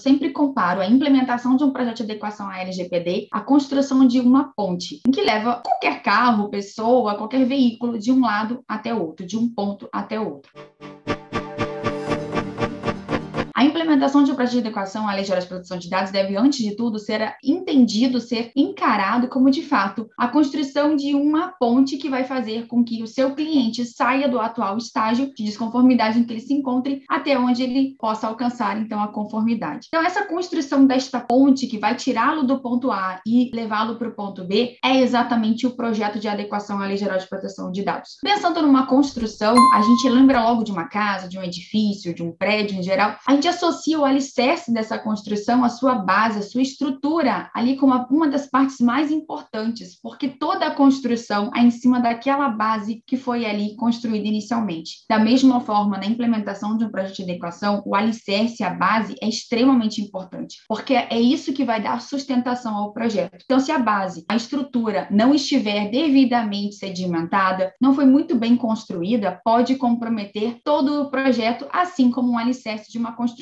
sempre comparo a implementação de um projeto de adequação à LGPD à construção de uma ponte, em que leva qualquer carro, pessoa, qualquer veículo de um lado até outro, de um ponto até outro. A implementação de um projeto de adequação à Lei Geral de Proteção de Dados deve, antes de tudo, ser entendido, ser encarado como, de fato, a construção de uma ponte que vai fazer com que o seu cliente saia do atual estágio de desconformidade em que ele se encontre até onde ele possa alcançar, então, a conformidade. Então, essa construção desta ponte que vai tirá-lo do ponto A e levá-lo para o ponto B é exatamente o projeto de adequação à Lei Geral de Proteção de Dados. Pensando numa construção, a gente lembra logo de uma casa, de um edifício, de um prédio em geral, a gente associa o alicerce dessa construção, a sua base, a sua estrutura, ali como uma das partes mais importantes, porque toda a construção é em cima daquela base que foi ali construída inicialmente. Da mesma forma, na implementação de um projeto de adequação, o alicerce, a base, é extremamente importante, porque é isso que vai dar sustentação ao projeto. Então, se a base, a estrutura, não estiver devidamente sedimentada, não foi muito bem construída, pode comprometer todo o projeto, assim como um alicerce de uma construção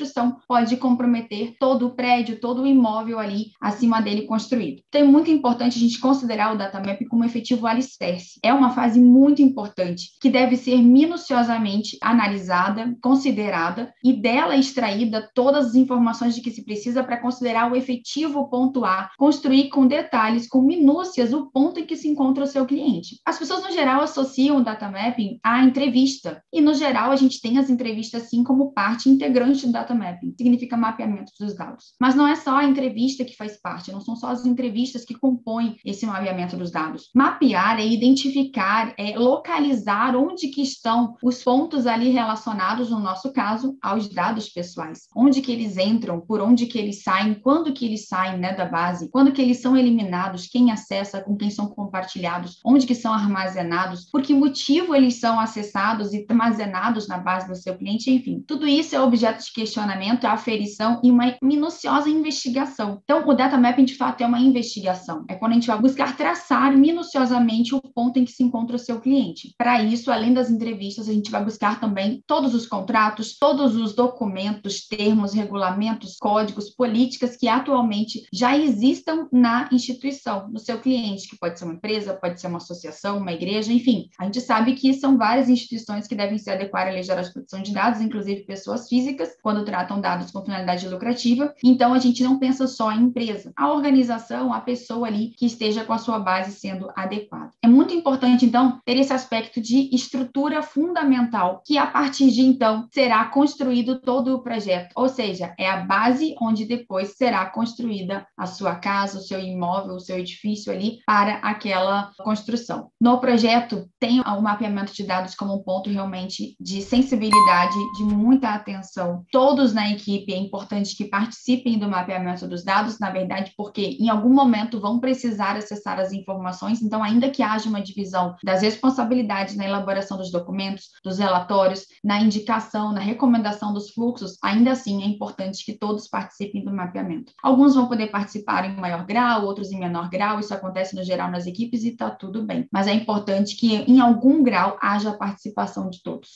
pode comprometer todo o prédio, todo o imóvel ali acima dele construído. Então, é muito importante a gente considerar o datamap como efetivo alicerce. É uma fase muito importante que deve ser minuciosamente analisada, considerada e dela extraída todas as informações de que se precisa para considerar o efetivo ponto A, construir com detalhes, com minúcias, o ponto em que se encontra o seu cliente. As pessoas, no geral, associam o data mapping à entrevista e, no geral, a gente tem as entrevistas, sim, como parte integrante do data mapping, significa mapeamento dos dados. Mas não é só a entrevista que faz parte, não são só as entrevistas que compõem esse mapeamento dos dados. Mapear é identificar, é localizar onde que estão os pontos ali relacionados, no nosso caso, aos dados pessoais. Onde que eles entram, por onde que eles saem, quando que eles saem, né, da base, quando que eles são eliminados, quem acessa, com quem são compartilhados, onde que são armazenados, por que motivo eles são acessados e armazenados na base do seu cliente, enfim. Tudo isso é objeto de questionamento, a aferição e uma minuciosa investigação. Então, o data mapping, de fato, é uma investigação. É quando a gente vai buscar traçar minuciosamente o ponto em que se encontra o seu cliente. Para isso, além das entrevistas, a gente vai buscar também todos os contratos, todos os documentos, termos, regulamentos, códigos, políticas que atualmente já existam na instituição, no seu cliente, que pode ser uma empresa, pode ser uma associação, uma igreja, enfim. A gente sabe que são várias instituições que devem se adequar à Lei Geral de Proteção de Dados, inclusive pessoas físicas, quando tratam dados com finalidade lucrativa. Então, a gente não pensa só em empresa. A organização, a pessoa ali que esteja com a sua base sendo adequada. É muito importante, então, ter esse aspecto de estrutura fundamental, que a partir de então será construído todo o projeto. Ou seja, é a base onde depois será construída a sua casa, o seu imóvel, o seu edifício ali para aquela construção. No projeto, tem o mapeamento de dados como um ponto realmente de sensibilidade, de muita atenção. Todos na equipe é importante que participem do mapeamento dos dados, na verdade, porque em algum momento vão precisar acessar as informações, então, ainda que haja uma divisão das responsabilidades na elaboração dos documentos, dos relatórios, na indicação, na recomendação dos fluxos, ainda assim é importante que todos participem do mapeamento. Alguns vão poder participar em maior grau, outros em menor grau, isso acontece no geral nas equipes e está tudo bem, mas é importante que em algum grau haja a participação de todos.